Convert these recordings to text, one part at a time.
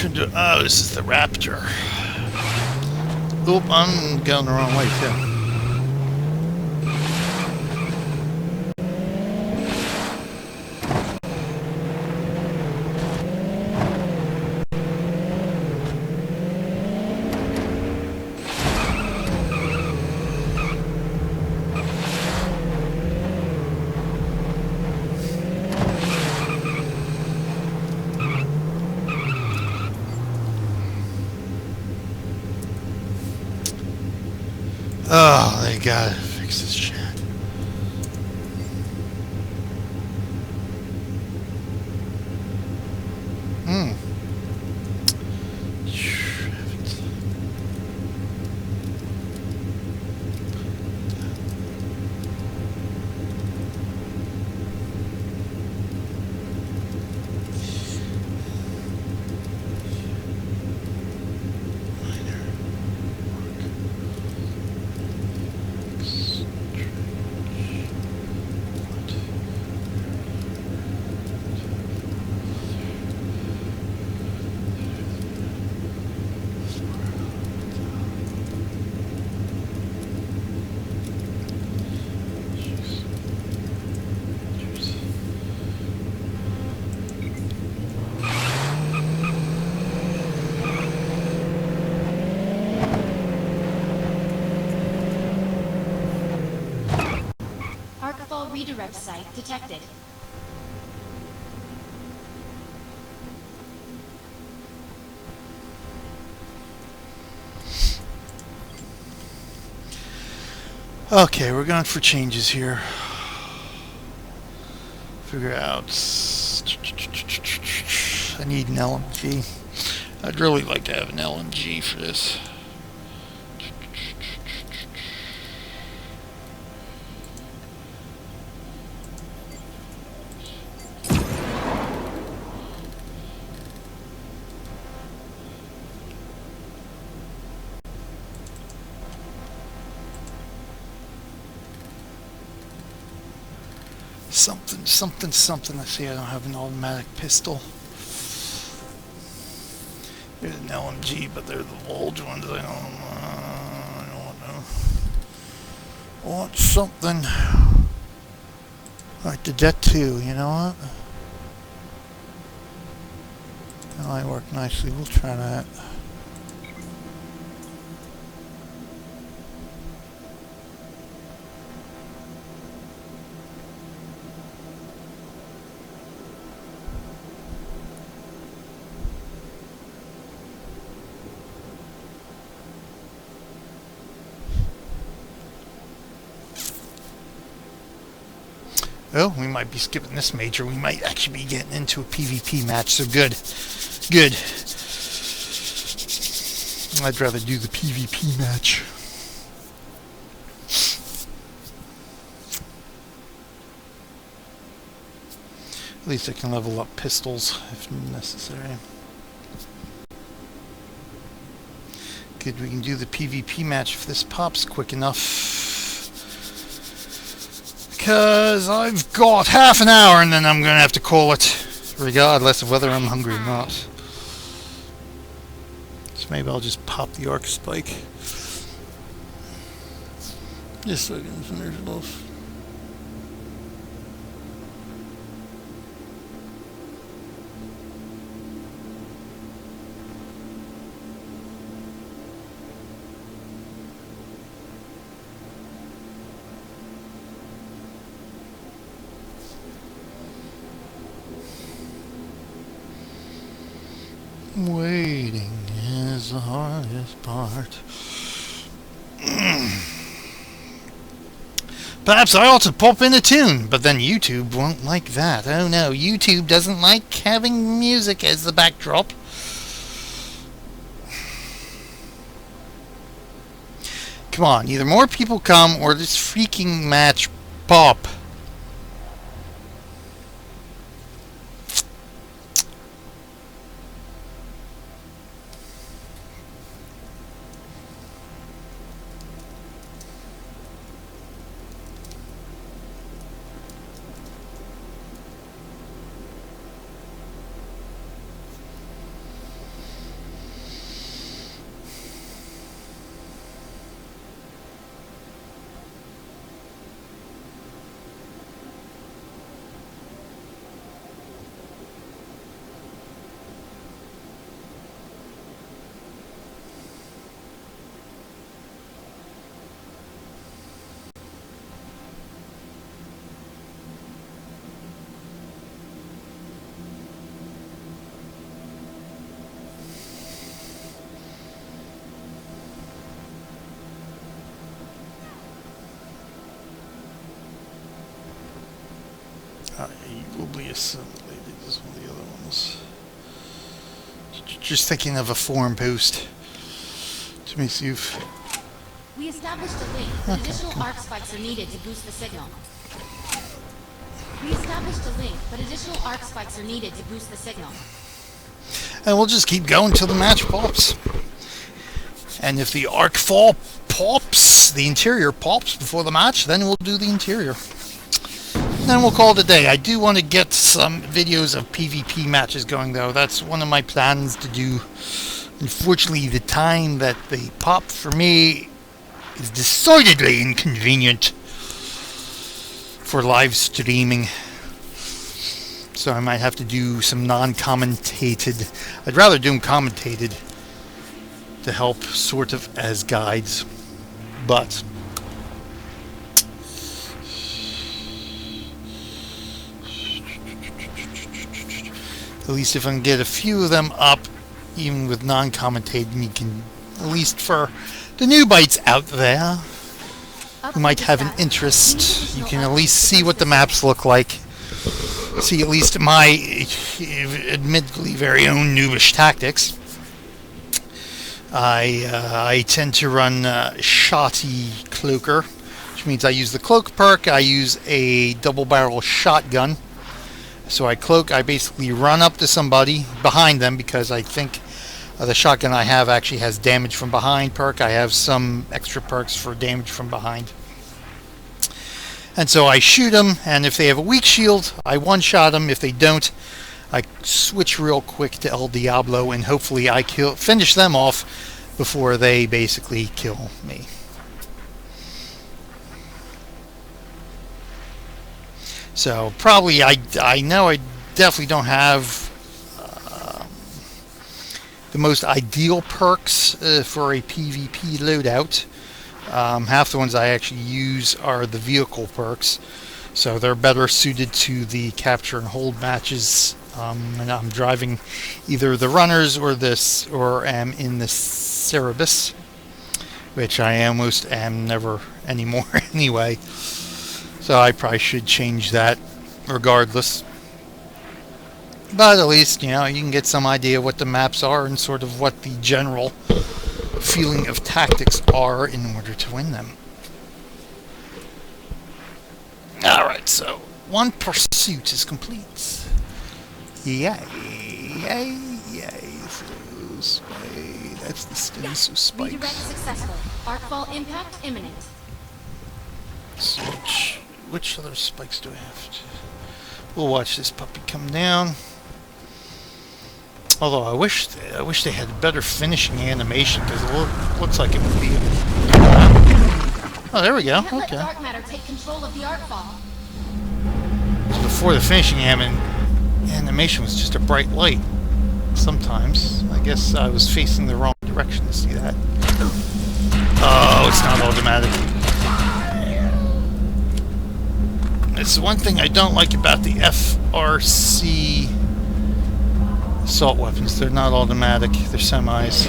trying to... Oh, this is the Raptor. Oop, I'm going the wrong way, too. Oh, they gotta fix this shit. Arkfall redirect site detected. Okay, we're going for changes here. Figure out... I need an LMG. I'd really like to have an LMG for this. Something. I see I don't have an automatic pistol. There's an LMG, but they're the bulge ones. I don't know. I want something like the Det 2, you know what? That might work nicely. We'll try that. Oh, we might be skipping this major. We might actually be getting into a PvP match, so good. Good. I'd rather do the PvP match. At least I can level up pistols if necessary. Good, we can do the PvP match if this pops quick enough. Because I've got half an hour and then I'm going to have to call it, regardless of whether I'm hungry or not. So maybe I'll just pop the arc spike. Just so I can finish it off. Waiting is the hardest part. Perhaps I ought to pop in a tune, but then YouTube won't like that. Oh no, YouTube doesn't like having music as the backdrop. Come on, either more people come or this freaking match pop. Probably assimilated is one of the other ones. Just thinking of a forum post to make you. We established a link, but additional arc spikes are needed to boost the signal. And we'll just keep going till the match pops. And if the Arkfall pops, the interior pops before the match, then we'll do the interior. Then we'll call it a day. I do want to get some videos of PvP matches going, though. That's one of my plans to do. Unfortunately, the time that they pop for me is decidedly inconvenient for live streaming. So I might have to do some non-commentated. I'd rather do them commentated to help sort of as guides. But at least if I can get a few of them up, even with non-commentating, you can, at least for the new bites out there who might have an interest, you can at least see what the maps look like. See at least my admittedly very own noobish tactics. I tend to run Shotty Cloaker, which means I use the cloak perk. I use a double barrel shotgun. So I cloak, I basically run up to somebody behind them because I think the shotgun I have actually has damage from behind perk. I have some extra perks for damage from behind. And so I shoot them, and if they have a weak shield, I one-shot them. If they don't, I switch real quick to El Diablo, and hopefully I finish them off before they basically kill me. So probably, I know I definitely don't have the most ideal perks for a PvP loadout. Half the ones I actually use are the vehicle perks, so they're better suited to the capture and hold matches. And I'm driving either the runners or am in the Cerebus, which I almost am never anymore anyway. So I probably should change that regardless. But at least, you know, you can get some idea what the maps are and sort of what the general feeling of tactics are in order to win them. Alright, so one pursuit is complete. Yay, yay, yay. So, that's the stance of spikes. Redirect successful. Arkfall impact imminent. So which other spikes do I have to... We'll watch this puppy come down. Although I wish they had better finishing animation, because it looks like it would be. Oh, there we go. Okay. Let dark matter take control of the Arkfall. So before the finishing animation was just a bright light. Sometimes I guess I was facing the wrong direction to see that. Oh, it's not automatic. It's one thing I don't like about the FRC assault weapons. They're not automatic, they're semis.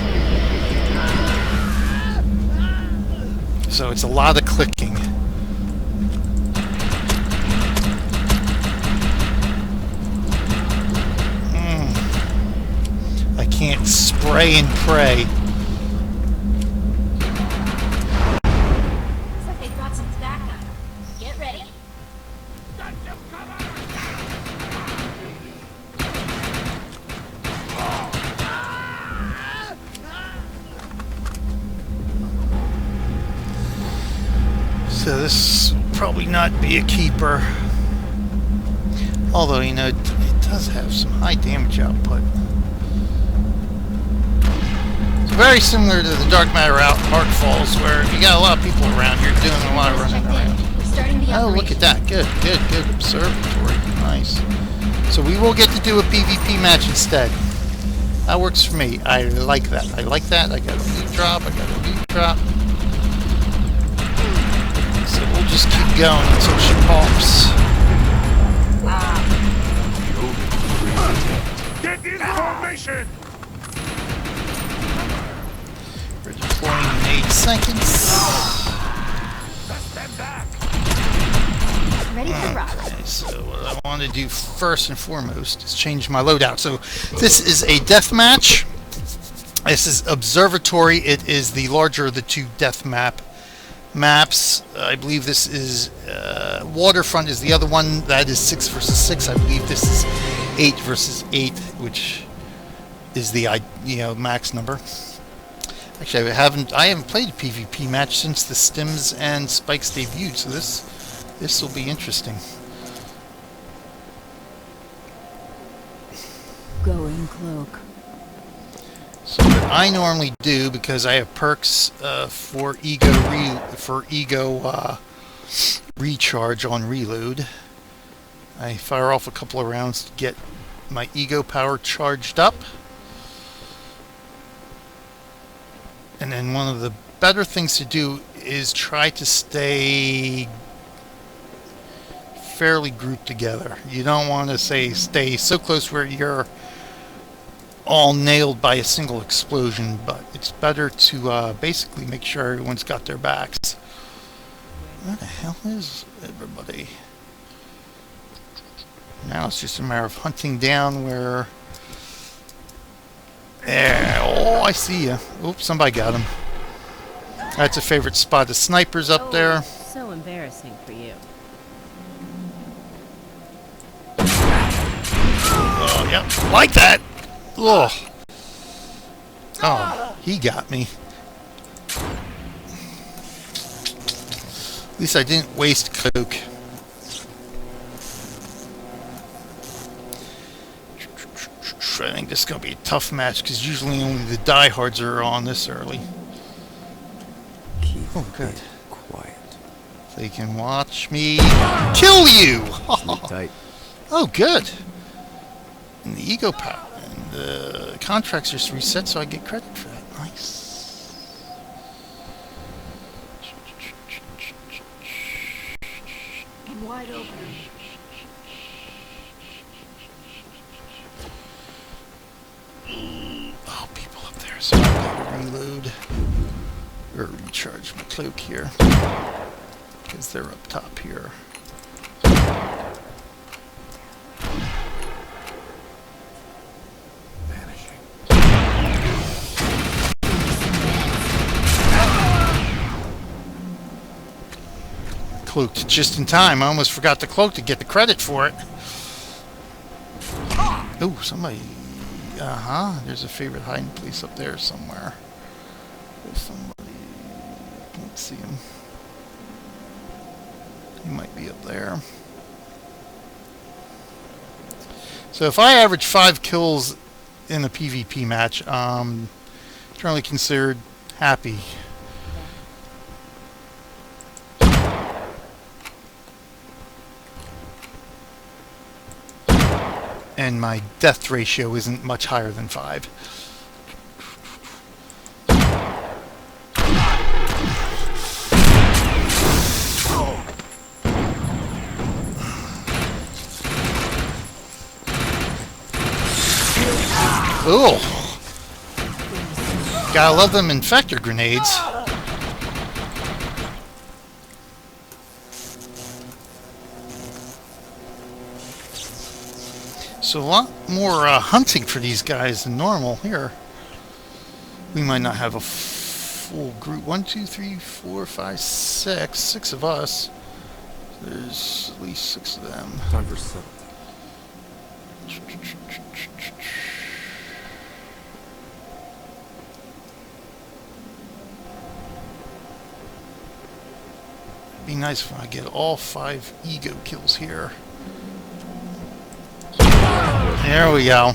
So it's a lot of clicking. I can't spray and pray. Looks like they've got some backup. Get ready. So this will probably not be a keeper. Although, you know, it does have some high damage output. It's very similar to the Dark Matter Arkfalls, where if you got a lot of people around, you're doing a lot of running around. Oh, look at that. Good, good, good. Observatory. Nice. So we will get to do a PvP match instead. That works for me. I like that. I like that. I got a loot drop. I got a loot drop. So we'll just keep going until she pops. Get in formation! We're deploying in 8 seconds. Press them back! Ready to rock. Okay, so what I want to do first and foremost is change my loadout. So this is a death match. This is Observatory. It is the larger of the two death maps. I believe this is Waterfront is the other one. That is 6 versus 6. I believe this is 8 versus 8, which is the max number. Actually, I haven't played a PvP match since the Stims and Spikes debuted, so this will be interesting. Going cloak. So what I normally do, because I have perks for ego recharge on reload, I fire off a couple of rounds to get my ego power charged up. And then one of the better things to do is try to stay fairly grouped together. You don't want to stay so close where you're all nailed by a single explosion, but it's better to basically make sure everyone's got their backs. Where the hell is everybody? Now it's just a matter of hunting down where... There. Oh, I see ya. Oops, somebody got him. That's a favorite spot. The sniper's up there. So embarrassing for you. Oh, yep. Like that. Oh. Oh, he got me. At least I didn't waste coke. I think this is going to be a tough match because usually only the diehards are on this early. Keep Oh, good. it quiet. They can watch me kill you! Sleep tight. Oh, good. And the ego power. And the contracts just reset, so I get credit for that. Nice. I'm wide open. Oh, people up there, so I gotta reload. Or recharge my cloak here. Because they're up top here. Cloaked just in time. I almost forgot the cloak to get the credit for it. Oh, somebody... There's a favorite hiding place up there somewhere. There's somebody... I can't see him. He might be up there. So if I average 5 kills in a PvP match, generally considered happy. And my death ratio isn't much higher than 5. Ooh! Gotta love them infector grenades. So a lot more hunting for these guys than normal here. We might not have a full group. 1, 2, 3, 4, 5, 6. 6 of us. There's at least 6 of them. Time for something. Be nice if I get all 5 ego kills here. There we go.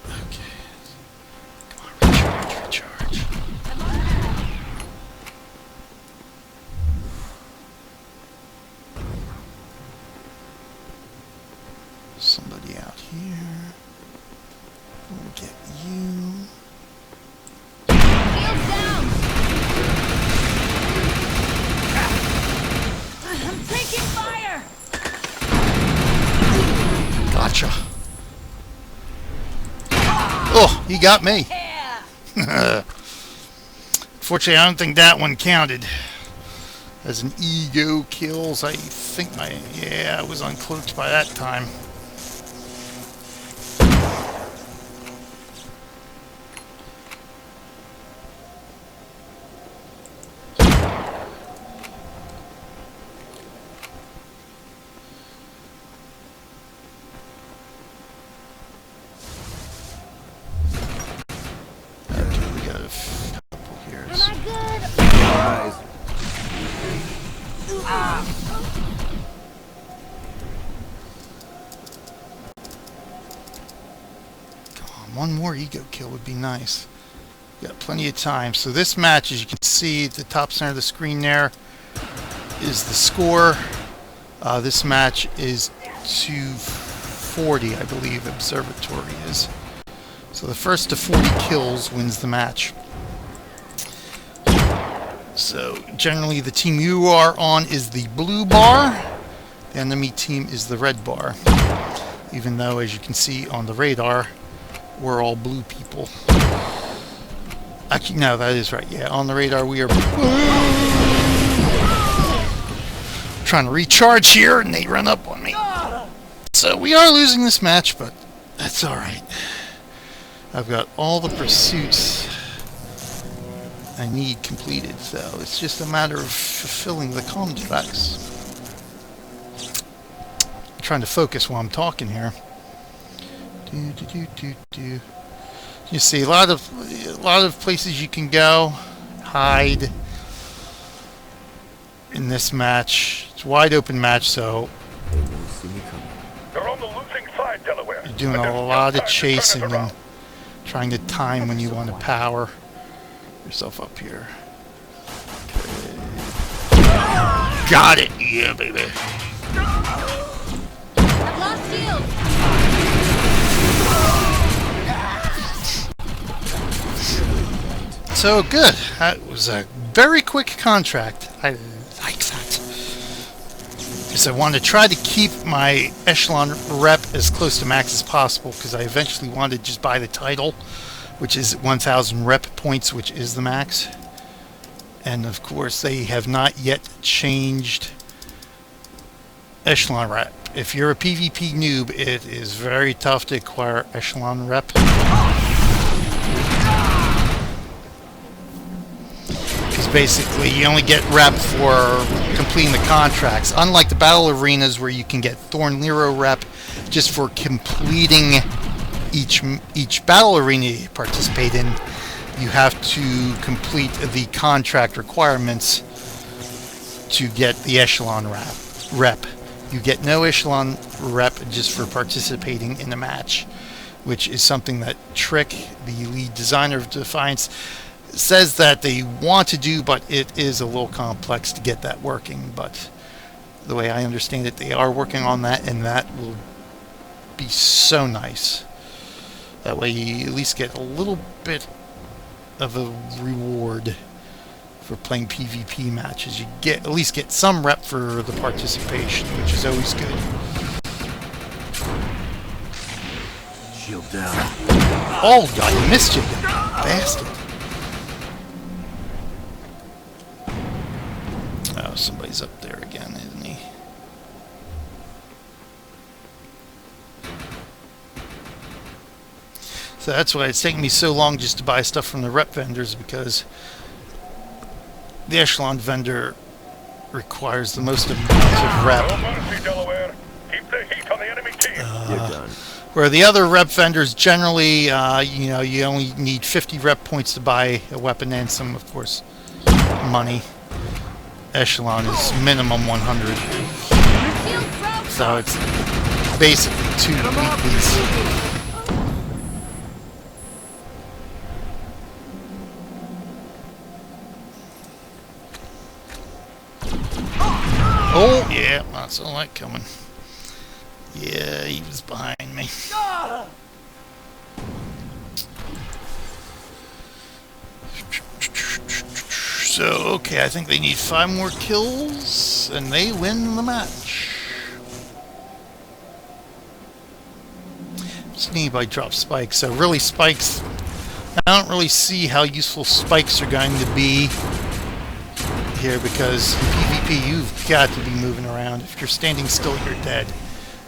Okay. Come on, recharge. Somebody out here. We'll get you. Shields down! I'm Oh, he got me. Fortunately, I don't think that one counted as an ego kills. I think I was uncloaked by that time. One more ego kill would be nice. Got plenty of time. So this match, as you can see at the top center of the screen there, is the score. This match is 240, I believe, Observatory is. So the first to 40 kills wins the match. So generally the team you are on is the blue bar. The enemy team is the red bar. Even though, as you can see on the radar, we're all blue people. Actually, no, that is right. Yeah, on the radar we are trying to recharge here, and they run up on me. So we are losing this match, but that's all right. I've got all the pursuits I need completed, so it's just a matter of fulfilling the contracts. I'm trying to focus while I'm talking here. You see a lot of places you can go, hide in this match. It's a wide open match, so They're on the losing side, Delaware. you're doing a lot of chasing and trying to time when you want to power yourself up here. Okay. Got it, yeah, baby. I've lost you. So good. That was a very quick contract. I like that. Because I wanted to try to keep my echelon rep as close to max as possible, because I eventually wanted to just buy the title, which is 1,000 rep points, which is the max. And of course, they have not yet changed echelon rep. If you're a PvP noob, it is very tough to acquire echelon rep. Basically, you only get rep for completing the contracts. Unlike the battle arenas where you can get Thorn Lero rep just for completing each battle arena you participate in, you have to complete the contract requirements to get the echelon rep. You get no echelon rep just for participating in the match, which is something that Trick, the lead designer of Defiance, says that they want to do, but it is a little complex to get that working. But the way I understand it, they are working on that, and that will be so nice. That way you at least get a little bit of a reward for playing PvP matches. You at least get some rep for the participation, which is always good. Shield down. Oh, I missed you, you bastard. Oh, somebody's up there again, isn't he? So that's why it's taking me so long just to buy stuff from the rep vendors, because the echelon vendor requires the most amount of rep. No mercy, Delaware. Keep the heat on the enemy team. You're done. Where the other rep vendors generally, you only need 50 rep points to buy a weapon and some, of course, money. Echelon is minimum 100. So it's basically 2 weeklies. Oh, yeah, I saw that coming. Yeah, he was behind me. So, okay, I think they need 5 more kills, and they win the match. So anybody drops spikes. So really spikes, I don't really see how useful spikes are going to be here, because in PvP you've got to be moving around. If you're standing still, you're dead,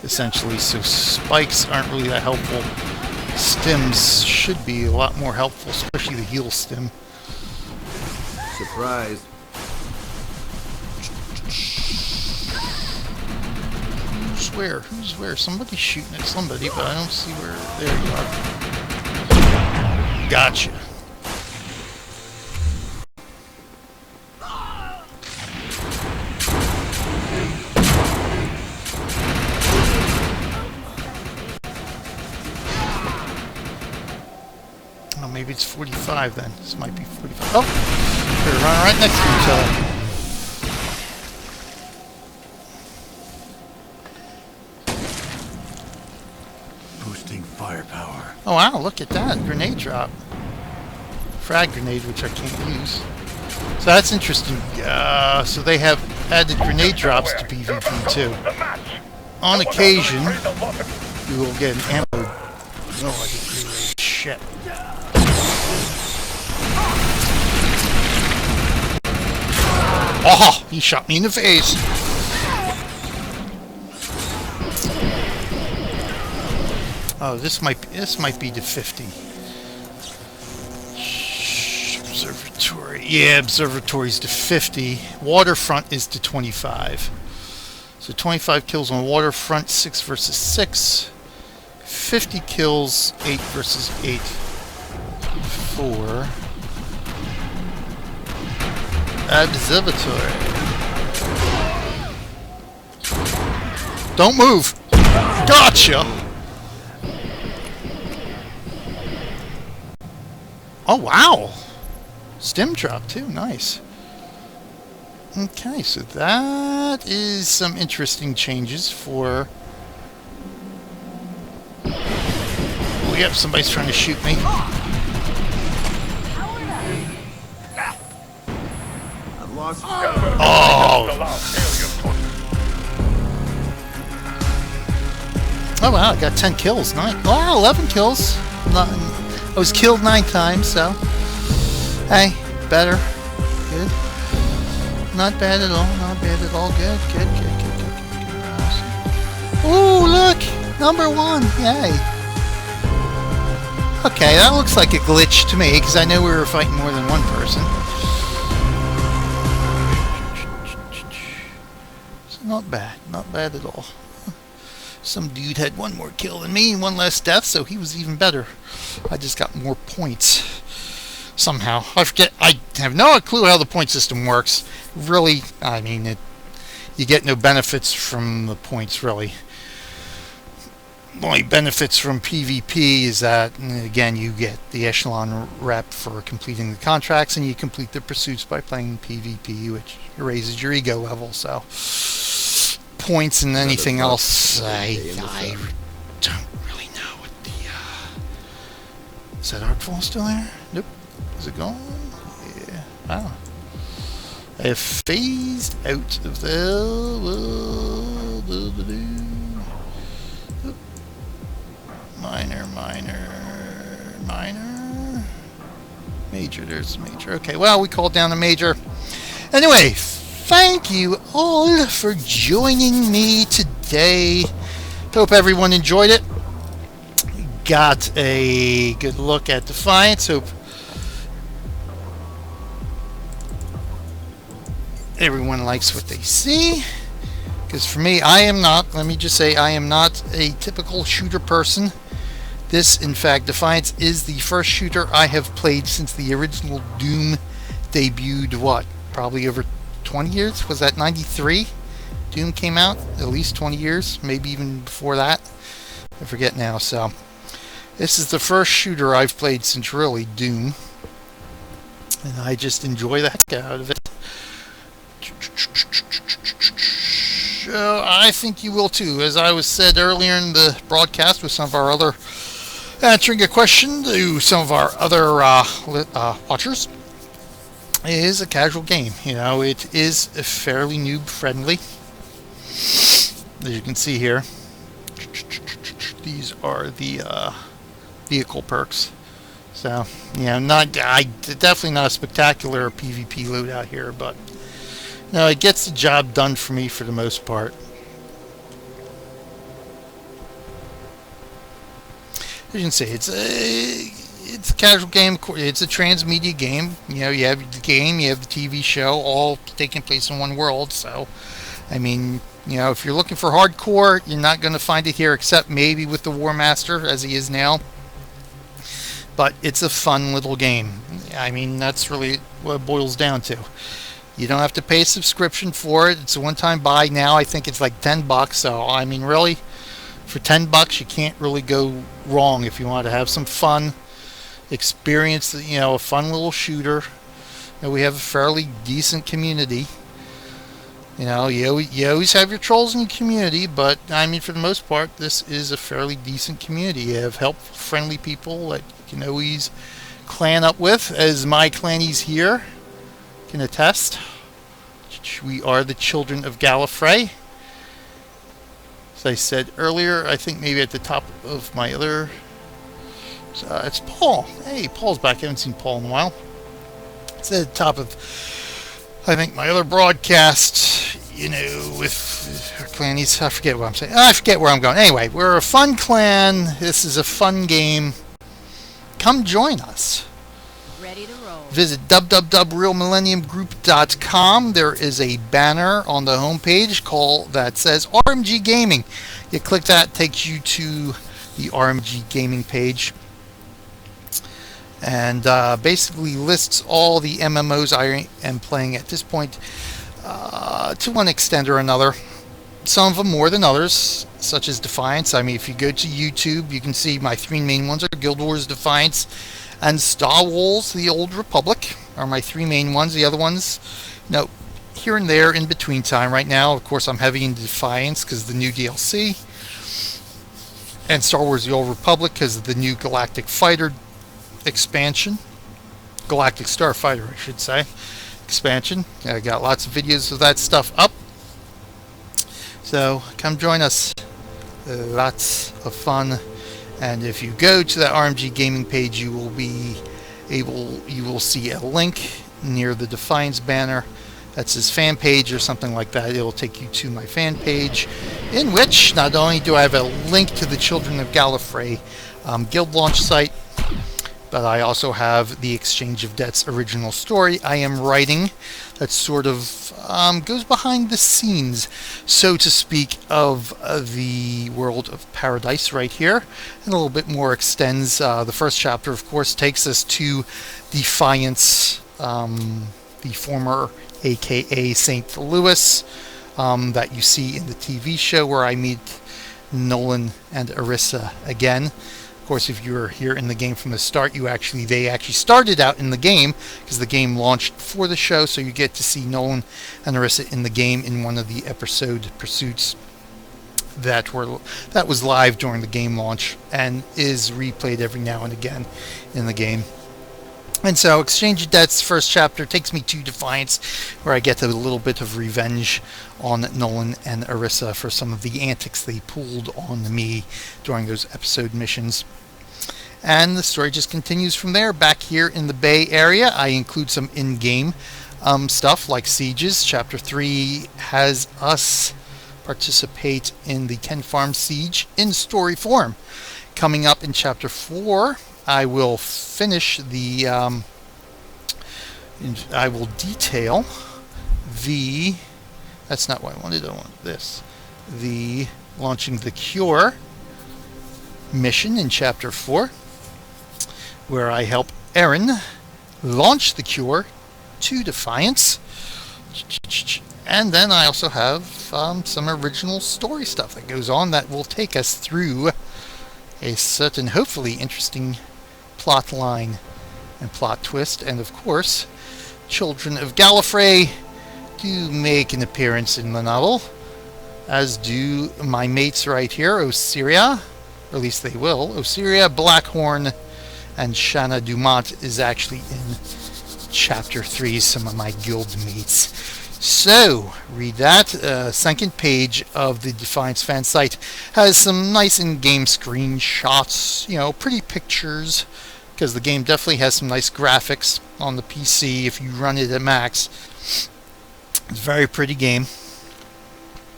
essentially. So spikes aren't really that helpful. Stims should be a lot more helpful, especially the heal stim. Surprise. Who's where? Who's where? Somebody's shooting at somebody, but I don't see where. There you are. Gotcha. Oh, maybe it's 45 then. This might be 45. Oh! They're running right next to each other. Boosting firepower. Oh wow, look at that. Grenade drop. Frag grenade, which I can't use. So that's interesting. So they have added grenade drops to PvP too. On occasion, you will get an ammo. Oh, I get reloaded. Shit. Oh, he shot me in the face. Oh, this might be to 50. Observatory. Yeah, observatory's to 50. Waterfront is to 25. So 25 kills on waterfront, 6 versus 6. 50 kills, 8 versus 8. 4. Observatory. Don't move! Gotcha! Oh, wow! Stim drop, too. Nice. Okay, so that is some interesting changes for... Oh, yep, somebody's trying to shoot me. I've lost. Oh! Oh, wow, I got 10 kills. 9. Oh, 11 kills. I was killed 9 times, so... Hey, better. Good. Not bad at all. Not bad at all. Good, good, good, good, good, good. Ooh, look! Number 1. Yay. Okay, that looks like a glitch to me, because I know we were fighting more than one person. So not bad. Not bad at all. Some dude had 1 more kill than me and 1 less death, so he was even better. I just got more points. Somehow. I forget. I have no clue how the point system works. Really, I mean, you get no benefits from the points, really. The only benefits from PvP is that, again, you get the echelon rep for completing the contracts, and you complete the pursuits by playing PvP, which raises your ego level, so... Points and anything else, I don't really know what the... Is that Arkfall still there? Nope. Is it gone? Yeah. Wow. I have phased out of the... Minor. Major, there's Major. Okay, well, we called down the Major. Anyway, thank you all for joining me today. Hope everyone enjoyed it. Got a good look at Defiance. Hope everyone likes what they see. Because for me, let me just say, I am not a typical shooter person. This, in fact, Defiance is the first shooter I have played since the original Doom debuted, what? Probably over 20 years? Was that 93? Doom came out? At least 20 years? Maybe even before that? I forget now, so... This is the first shooter I've played since really Doom. And I just enjoy the heck out of it. I think you will too. As I was said earlier in the broadcast with some of our other... Answering a question to some of our other watchers, is a casual game. You know, it is fairly noob friendly, as you can see here. These are the vehicle perks. So, definitely not a spectacular PvP loadout here, but no, it gets the job done for me for the most part. As you can see, it's a casual game. It's a transmedia game. You have the game, you have the TV show, all taking place in one world. So, I mean, if you're looking for hardcore, you're not going to find it here, except maybe with the War Master, as he is now. But it's a fun little game. I mean, that's really what it boils down to. You don't have to pay a subscription for it. It's a one-time buy now. I think it's like $10. So, I mean, really, for $10, you can't really go wrong if you want to have some fun, experience, a fun little shooter. We have a fairly decent community. You always have your trolls in your community, but I mean, for the most part, this is a fairly decent community. You have helpful, friendly people that you can always clan up with, as my clannies here can attest. We are the children of Gallifrey. As I said earlier, I think maybe at the top of my other... it's Paul. Hey, Paul's back. I haven't seen Paul in a while. It's at the top of, I think, my other broadcast, with our clannies. I forget what I'm saying. I forget where I'm going. Anyway, we're a fun clan. This is a fun game. Come join us. Ready to roll. Visit www.realmillenniumgroup.com. There is a banner on the homepage that says RMG Gaming. You click that, takes you to the RMG Gaming page, and basically lists all the MMOs I am playing at this point, to one extent or another. Some of them more than others, such as Defiance. I mean, if you go to YouTube, you can see my three main ones are Guild Wars, Defiance, and Star Wars: The Old Republic are my three main ones. The other ones, here and there in between time. Right now, of course, I'm heavy into Defiance because of the new DLC, and Star Wars: The Old Republic because of the new Galactic Fighter expansion. Galactic Starfighter, I should say, expansion. I got lots of videos of that stuff up. So come join us. Lots of fun. And if you go to that RMG Gaming page, you will see a link near the Defiance banner. That's his fan page or something like that. It will take you to my fan page, in which not only do I have a link to the Children of Gallifrey guild launch site, but I also have the Exchange of Debts original story I am writing that sort of goes behind the scenes, so to speak, of the world of Paradise right here, and a little bit more extends. The first chapter, of course, takes us to Defiance, the former aka St. Louis, that you see in the TV show, where I meet Nolan and Arissa again. Of course, if you were here in the game from the start, they actually started out in the game because the game launched for the show, so you get to see Nolan and Arissa in the game in one of the episode pursuits that was live during the game launch and is replayed every now and again in the game. And so, Exchange of Debts, first chapter, takes me to Defiance, where I get a little bit of revenge on Nolan and Arissa for some of the antics they pulled on me during those episode missions. And the story just continues from there. Back here in the Bay Area, I include some in-game stuff like sieges. Chapter 3 has us participate in the Ken Farm siege in story form. Coming up in Chapter 4, I will finish the, I will detail the, that's not what I wanted, I want this, the launching the Cure mission in Chapter 4, where I help Aaron launch the Cure to Defiance. And then I also have some original story stuff that goes on that will take us through a certain, hopefully interesting plot line and plot twist. And of course, Children of Gallifrey do make an appearance in the novel, as do my mates right here, Osiria, or at least they will. Osiria, Blackhorn, and Shanna Dumont is actually in Chapter 3, some of my guild mates. So, read that. Second page of the Defiance fan site has some nice in-game screenshots, you know, pretty pictures, because the game definitely has some nice graphics on the PC if you run it at max. It's a very pretty game.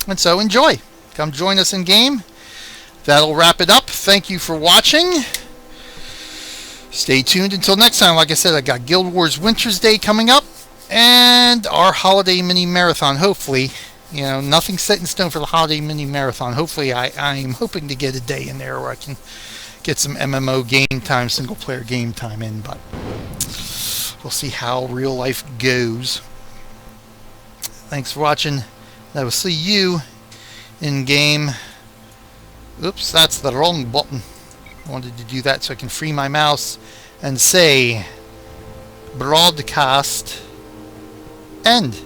And so, enjoy. Come join us in game. That'll wrap it up. Thank you for watching. Stay tuned until next time. Like I said, I got Guild Wars Winter's Day coming up. And our holiday mini marathon, hopefully. You know, nothing set in stone for the holiday mini marathon. Hopefully, I'm hoping to get a day in there where I can get some MMO game time, single player game time in, but we'll see how real life goes. Thanks for watching. I will see you in game. Oops, that's the wrong button. I wanted to do that so I can free my mouse and say broadcast end.